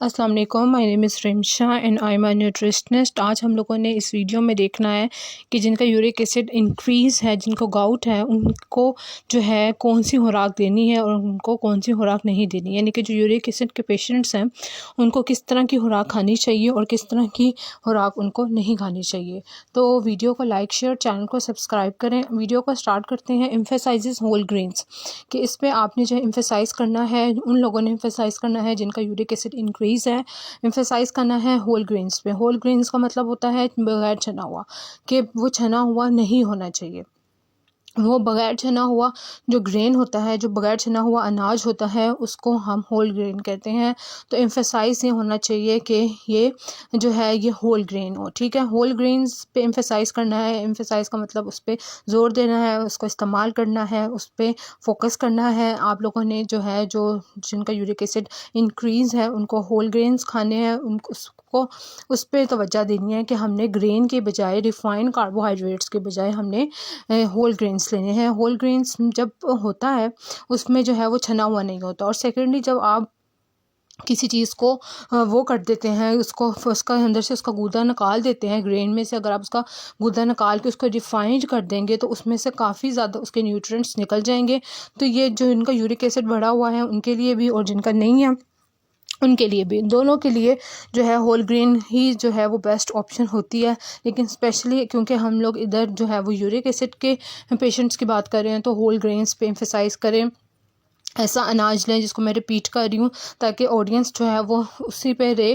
अस्सलाम वालेकुम, my name is Rimsha and I am a nutritionist. आज हम लोगों ने इस वीडियो में देखना है कि जिनका यूरिक एसिड इंक्रीज़ है, जिनको गाउट है, उनको जो है कौन सी खुराक देनी है और उनको कौन सी खुराक नहीं देनी है। यानी कि जो यूरिक एसिड के पेशेंट्स हैं उनको किस तरह की खुराक खानी चाहिए और किस तरह की खुराक उनको नहीं खानी चाहिए। तो वीडियो को लाइक शेयर, चैनल को सब्सक्राइब करें। वीडियो को स्टार्ट करते हैं। एम्फेसाइजेस होल ग्रेन्स कि इस पे आपने जो है एम्फेसाइज़ करना है, उन लोगों ने एम्फेसाइज़ करना है जिनका यूरिक एसिड इंक्रीज़ है। एम्फेसाइज़ करना है होल ग्रेन्स पे। होल ग्रेन्स का मतलब होता है बगैर छना हुआ, कि वो छना हुआ नहीं होना चाहिए। वो बगैर छना हुआ जो ग्रेन होता है, जो बगैर छना हुआ अनाज होता है, उसको हम होल ग्रेन कहते हैं। तो एम्फेसाइज़ ये होना चाहिए कि ये जो है ये होल ग्रेन हो, ठीक है। होल ग्रेन्स पे एम्फेसाइज़ करना है। एम्फेसाइज़ का मतलब उस पे ज़ोर देना है, उसको इस्तेमाल करना है, उस पे फोकस करना है। आप लोगों ने जो है जो जिनका यूरिक एसिड इंक्रीज़ है उनको होल ग्रेन्स खाने हैं, उनको उसको उस पे तवज्जो देनी है कि हमने ग्रेन के बजाय, रिफ़ाइंड कार्बोहाइड्रेट्स के बजाय हमने होल ग्रेन्स लेने हैं। होल ग्रेन्स जब होता है उसमें जो है वो छना हुआ नहीं होता। और सेकेंडली जब आप किसी चीज़ को वो कर देते हैं, उसको उसका अंदर से उसका गूदा निकाल देते हैं ग्रेन में से, अगर आप उसका गूदा निकाल के उसको रिफाइंड कर देंगे तो उसमें से काफ़ी ज़्यादा उसके न्यूट्रिएंट्स निकल जाएंगे। तो ये जो इनका यूरिक एसिड बढ़ा हुआ है उनके लिए भी और जिनका नहीं है उनके लिए भी, दोनों के लिए जो है होल ग्रेन ही जो है वो बेस्ट ऑप्शन होती है। लेकिन स्पेशली क्योंकि हम लोग इधर जो है वो यूरिक एसिड के पेशेंट्स की बात कर रहे हैं तो होल ग्रेन्स पे एम्फेसाइज़ करें। ऐसा अनाज लें जिसको मैं रिपीट कर रही हूँ, ताकि ऑडियंस जो है वो उसी पे रहे,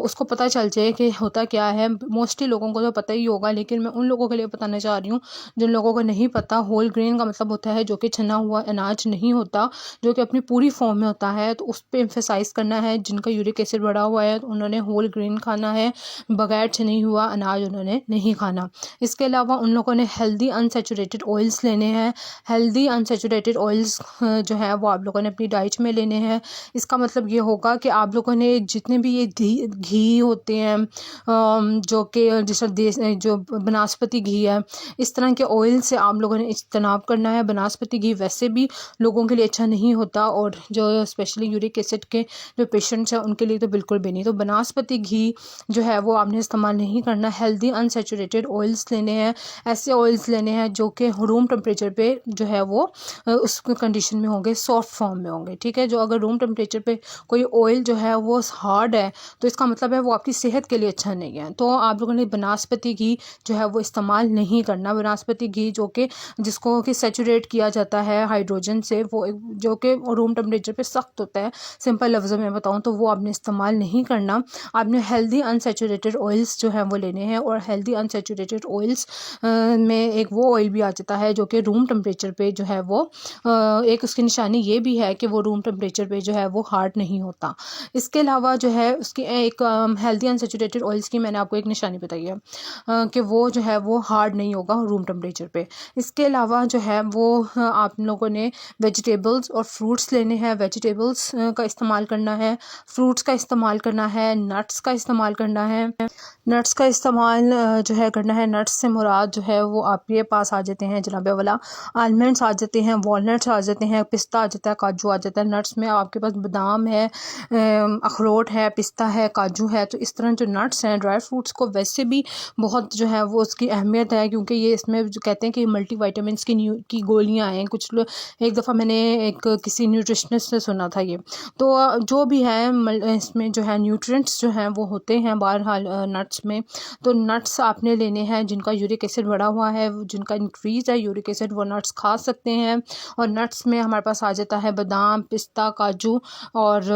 उसको पता चल जाए कि होता क्या है। मोस्टली लोगों को तो पता ही होगा, लेकिन मैं उन लोगों के लिए बताना चाह रही हूँ जिन लोगों को नहीं पता। होल ग्रेन का मतलब होता है जो कि छना हुआ अनाज नहीं होता, जो कि अपनी पूरी फॉर्म में होता है। तो उस पर एम्फेसाइज़ करना है। जिनका यूरिक एसिड बढ़ा हुआ है तो उन्होंने होल ग्रेन खाना है, बगैर छनी हुआ अनाज उन्होंने नहीं खाना। इसके अलावा उन लोगों ने हेल्दी अनसेचुरेटेड ऑयल्स लेने हैं। हेल्दी अनसेचुरेटेड ऑयल्स जो है वो आप लोगों ने अपनी डाइट में लेने हैं। इसका मतलब ये होगा कि आप लोगों ने जितने भी ये घी होते हैं, जो कि जैसे देश जो वनस्पति घी है, इस तरह के ऑयल से आप लोगों ने इज्तनाब करना है। वनस्पति घी वैसे भी लोगों के लिए अच्छा नहीं होता, और जो स्पेशली यूरिक एसिड के जो पेशेंट्स हैं उनके लिए तो बिल्कुल भी नहीं। तो वनस्पति घी जो है वो आपने इस्तेमाल नहीं करना। हेल्दी अनसेचुरेटेड ऑयल्स लेने हैं। ऐसे ऑयल्स लेने हैं जो कि रूम टेम्परेचर पे जो है वो उस कंडीशन में होंगे, सॉफ्ट फॉर्म में होंगे, ठीक है। जो अगर रूम टेम्परेचर पे कोई ऑयल जो है वो हार्ड है तो इसका मतलब है वो आपकी सेहत के लिए अच्छा नहीं है। तो आप लोगों ने वनस्पति घी जो है वो इस्तेमाल नहीं करना। वनस्पति घी जो कि जिसको कि सेचुरेट किया जाता है हाइड्रोजन से, वो जो कि रूम टेम्परेचर पे सख्त होता है, सिंपल लफ्ज़ों में बताऊँ तो वो आपने इस्तेमाल नहीं करना। आपने हेल्दी अनसेचुरेटेड ऑयल्स जो है वो लेने हैं। और हेल्दी अनसेचुरेटेड ऑयल्स में एक वो ऑयल भी आ जाता है जो कि रूम टेम्परेचर पे जो है वो एक उसकी निशानी ये भी है कि वो रूम टेम्परेचर पे जो है वो हार्ड नहीं होता। इसके अलावा जो है उसकी एक हेल्दी अनसेचुरेटेड ऑयल्स की मैंने आपको एक निशानी बताई है, कि वो जो है वो हार्ड नहीं होगा रूम टेम्परेचर पे। इसके अलावा जो है वो आप लोगों ने वेजिटेबल्स और फ्रूट्स लेने हैं। वेजिटेबल्स का इस्तेमाल करना है, फ्रूट्स का इस्तेमाल करना है, नट्स का इस्तेमाल करना है। नट्स का इस्तेमाल जो है करना है। नट्स से मुराद जो है वो आपके पास आ जाते हैं जनाब वाला, आलमंड्स आ जाते हैं, वॉलनट्स आ जाते हैं, पिस्ता आ जाता है, काजू आ जाता है। नट्स में आपके पास बादाम है, अखरोट है, पिस्ता है, काजू है। तो इस तरह जो नट्स हैं, ड्राई फ्रूट्स को वैसे भी बहुत जो है वो उसकी अहमियत है, क्योंकि ये इसमें जो कहते हैं कि मल्टी वाइटामिन की गोलियाँ हैं। कुछ लोग, एक दफ़ा मैंने एक किसी न्यूट्रिशनिस्ट से सुना था ये। तो जो भी है इसमें जो है न्यूट्रिएंट्स जो हैं वो होते हैं बहरहाल नट्स में। तो नट्स आपने लेने हैं। जिनका यूरिक एसिड बढ़ा हुआ है, जिनका इंक्रीज़ है यूरिक एसिड, वो नट्स खा सकते हैं। और नट्स में हमारे पास आ जाता है बादाम, पिस्ता, काजू और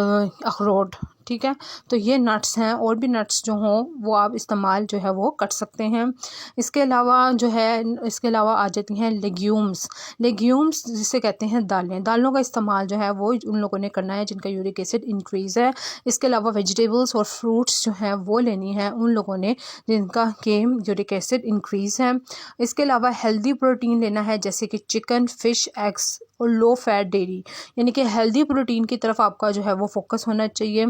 अखरोट, ठीक है। तो ये नट्स हैं। और भी नट्स जो हों वो आप इस्तेमाल जो है वो कर सकते हैं। इसके अलावा जो है, इसके अलावा आ जाती हैं लेग्यूम्स। लेग्यूम्स जिसे कहते हैं दालें। दालों का इस्तेमाल जो है वो उन लोगों ने करना है जिनका यूरिक एसिड इंक्रीज़ है। इसके अलावा वेजिटेबल्स और फ्रूट्स जो हैं वो लेनी है उन लोगों ने जिनका के यूरिक एसिड इंक्रीज़ है। इसके अलावा हेल्दी प्रोटीन लेना है, जैसे कि चिकन, फ़िश, एग्स और लो फैट डेयरी, यानी कि हेल्दी प्रोटीन की तरफ आपका जो है वो फोकस होना चाहिए।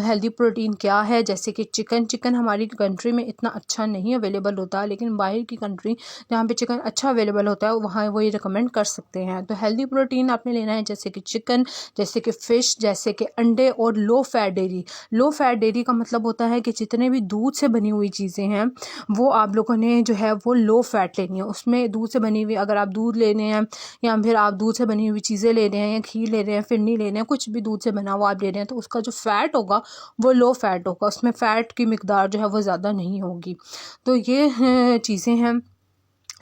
हेल्दी प्रोटीन क्या है, जैसे कि चिकन हमारी कंट्री में इतना अच्छा नहीं अवेलेबल होता, लेकिन बाहर की कंट्री जहाँ पे चिकन अच्छा अवेलेबल होता है वहाँ वो ये रिकमेंड कर सकते हैं। तो हेल्दी प्रोटीन आपने लेना है जैसे कि चिकन, जैसे कि फ़िश, जैसे कि अंडे, और low fat dairy. Low fat dairy का मतलब होता है कि जितने भी दूध से बनी हुई चीज़ें हैं वो आप लोगों ने जो है वो लो फैट लेनी है। उसमें दूध से बनी हुई, अगर आप दूध ले रहे हैं या फिर आप दूध से बनी हुई चीज़ें ले रहे हैं या खीर ले रहे हैं, फिरनी ले रहे हैं, कुछ भी दूध से बना हुआ आप ले रहे हैं, तो उसका जो फ़ैट होगा वो लो फैट होगा, उसमें फ़ैट की मिकदार जो है वो ज़्यादा नहीं होगी। तो ये चीज़ें हैं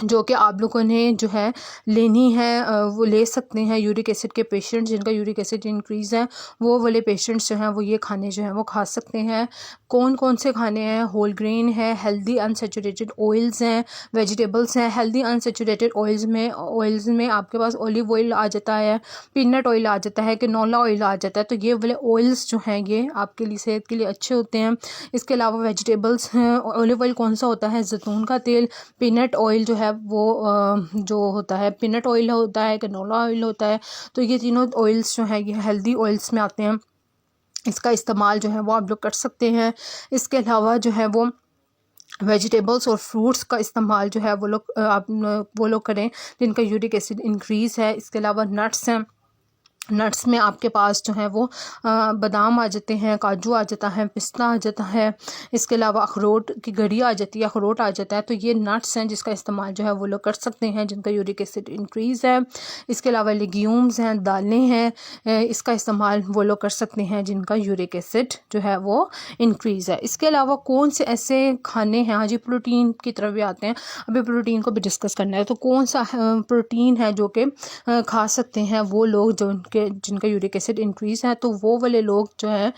जो कि आप लोगों ने जो है लेनी है, वो ले सकते हैं। यूरिक एसिड के पेशेंट जिनका यूरिक एसिड इंक्रीज़ है वो वाले पेशेंट्स जो हैं वो ये खाने जो हैं वो खा सकते हैं। कौन कौन से खाने हैं, होल ग्रेन है, हेल्दी अनसेचुरेटेड ऑयल्स हैं, वेजिटेबल्स हैं। हेल्दी अनसेचुरेटेड ऑयल्स में आपके पास ऑलिव ऑयल आ जाता है, पीनट ऑयल आ जाता है, कैनोला ऑयल आ जाता है। तो ये वाले ऑयल्स जो हैं ये आपके लिए सेहत के लिए अच्छे होते हैं। इसके अलावा वेजिटेबल्स हैं, ऑलिव ऑयल कौन सा होता है, जैतून का तेल, पीनट ऑयल जो है वो जो होता है पीनट ऑयल होता है, कैनोला ऑयल होता है। तो ये तीनों ऑयल्स जो हैं ये हेल्दी ऑयल्स में आते हैं। इसका इस्तेमाल जो है वो आप लोग कर सकते हैं। इसके अलावा जो है वो वेजिटेबल्स और फ्रूट्स का इस्तेमाल जो है वो लोग करें जिनका यूरिक एसिड इंक्रीज़ है। इसके अलावा नट्स हैं, नट्स में आपके पास जो है वो बादाम आ जाते हैं, काजू आ जाता है, पिस्ता आ जाता है। इसके अलावा अखरोट की गरी आ जाती है, अखरोट आ जाता है। तो ये नट्स हैं जिसका इस्तेमाल जो है वो लोग कर सकते हैं जिनका यूरिक एसिड इंक्रीज़ है। इसके अलावा लेग्यूम्स हैं, दालें हैं, इसका इस्तेमाल वो लोग कर सकते हैं जिनका यूरिक एसिड जो है वो इंक्रीज़ है। इसके अलावा कौन से ऐसे खाने हैं, हाँ जी प्रोटीन की तरफ भी आते हैं, अभी प्रोटीन को भी डिस्कस करना है। तो कौन सा प्रोटीन है जो कि खा सकते हैं वो लोग जो जिनका यूरिक एसिड इंक्रीज़ है, तो वो वाले लोग जो है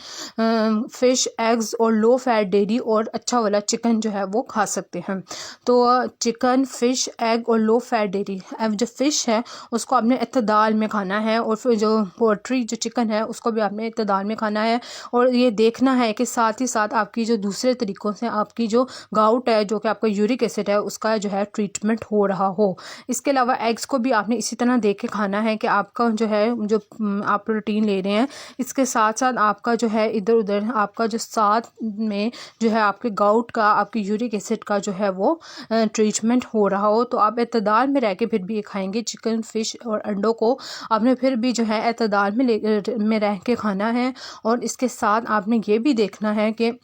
फ़िश, एग्स और लो फैट डेयरी और अच्छा वाला चिकन जो है वो खा सकते हैं। तो चिकन, फ़िश, एग और लो फैट डेयरी, जो फ़िश है उसको आपने इत्तेदाल में खाना है, और फिर जो पोल्ट्री जो चिकन है उसको भी आपने इत्तेदाल में खाना है। और ये देखना है कि साथ ही साथ आपकी जो दूसरे तरीक़ों से आपकी जो गाउट है, जो कि आपका यूरिक एसिड है, उसका जो है ट्रीटमेंट हो रहा हो। इसके अलावा एग्स को भी आपने इसी तरह देख के खाना है कि आपका जो है जो आप प्रोटीन ले रहे हैं इसके साथ साथ आपका जो है इधर उधर आपका जो साथ में जो है आपके गाउट का, आपके यूरिक एसिड का जो है वो ट्रीटमेंट हो रहा हो। तो आप एतदाल में रह के फिर भी ये खाएंगे। चिकन, फ़िश और अंडों को आपने फिर भी जो है एतदाल में रह के खाना है। और इसके साथ आपने ये भी देखना है कि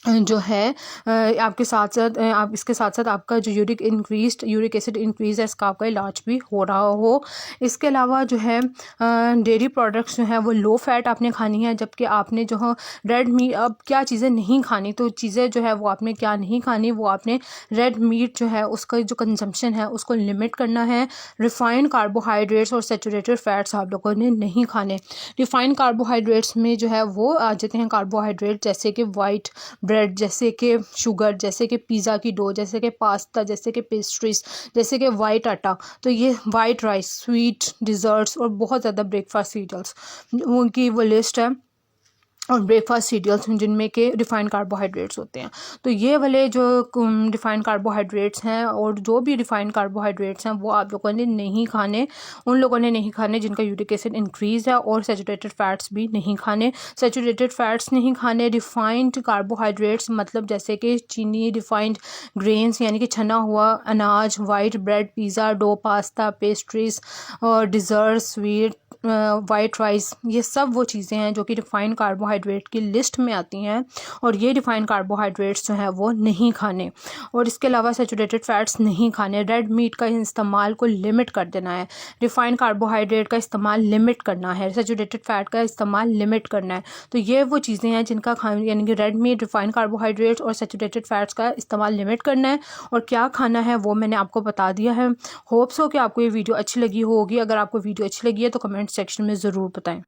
जो है आपके साथ साथ आप इसके साथ साथ आपका जो यूरिक एसिड इंक्रीज़ है इसका आपका इलाज भी हो रहा हो। इसके अलावा जो है डेयरी प्रोडक्ट्स जो है वो लो फैट आपने खानी है, जबकि आपने जो है रेड मीट, अब क्या चीज़ें नहीं खानी, तो चीज़ें जो है वो आपने क्या नहीं खानी, वो आपने रेड मीट जो है उसका जो कंजम्पशन है उसको लिमिट करना है। रिफ़ाइंड कार्बोहाइड्रेट्स और सेचुरेटेड फैट्स आप लोगों ने नहीं खाने। रिफ़ाइंड कार्बोहाइड्रेट्स में जो है वो आ जाते हैं कार्बोहाइड्रेट जैसे कि वाइट ब्रेड, जैसे कि शुगर, जैसे कि पिज़्ज़ा की डो, जैसे कि पास्ता, जैसे कि पेस्ट्रीज, जैसे कि वाइट आटा, तो ये वाइट राइस, स्वीट डिज़र्ट्स और बहुत ज़्यादा ब्रेकफास्ट सीरियल्स उनकी वो लिस्ट है, और ब्रेकफास्ट सीरियल्स जिनमें के रिफ़ाइंड कार्बोहाइड्रेट्स होते हैं। तो ये वाले जो रिफ़ाइंड कार्बोहाइड्रेट्स हैं और जो भी रिफ़ाइंड कार्बोहाइड्रेट्स हैं वो आप लोगों ने नहीं खाने, उन लोगों ने नहीं खाने जिनका यूरिक एसिड इंक्रीज़ है। और सैचुरेटेड फैट्स भी नहीं खाने, सैचुरेटेड फैट्स नहीं खाने। रिफ़ाइंड कार्बोहाइड्रेट्स मतलब जैसे कि चीनी, रिफ़ाइंड ग्रेन्स यानी कि छना हुआ अनाज, white bread, pizza dough, pasta, pastries और डिज़र्ट, स्वीट, वाइट राइस, ये सब वो चीज़ें हैं जो कि रिफ़ाइंड कार्बोहाइड्रेट की लिस्ट में आती हैं, और ये रिफ़ाइंड कार्बोहाइड्रेट्स जो हैं वो नहीं खाने। और इसके अलावा सैचुरेटेड फैट्स नहीं खाने। रेड मीट का इस्तेमाल को लिमिट कर देना है, रिफ़ाइंड कार्बोहाइड्रेट का इस्तेमाल लिमिट करना है, सैचुरेटेड फैट का इस्तेमाल लिमिट करना है। तो ये वो चीज़ें हैं जिनका खाना, यानी कि रेड मीट, रिफ़ाइंड कार्बोहाइड्रेट्स और सैचुरेटेड फैट्स का इस्तेमाल लिमिट करना है। और क्या खाना है वो मैंने आपको बता दिया है। होप्स हो कि आपको ये वीडियो अच्छी लगी होगी। अगर आपको वीडियो अच्छी लगी है तो कमेंट सेक्शन में ज़रूर बताएं।